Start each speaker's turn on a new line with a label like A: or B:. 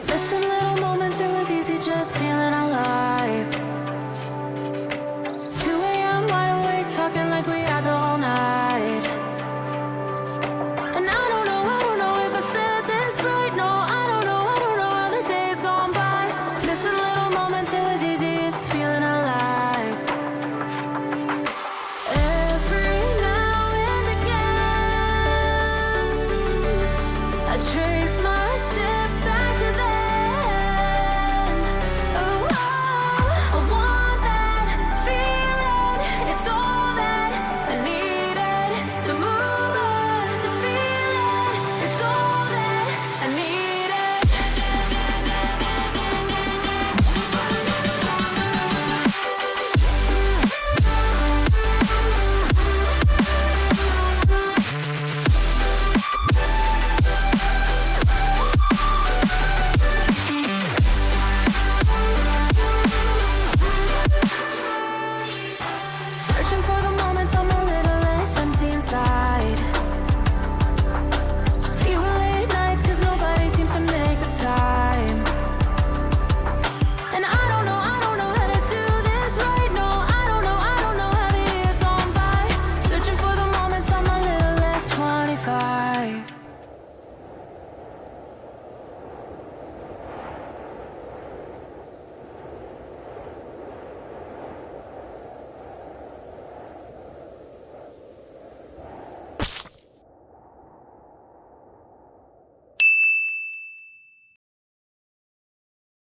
A: Missing little moments, it was easy just feeling alive. 2 a.m. wide awake, talking like we had the whole night. And I don't know if I said this right. No, I don't know how the days gone by. Missing little moments, it was easy just feeling alive. Every now and again, I trade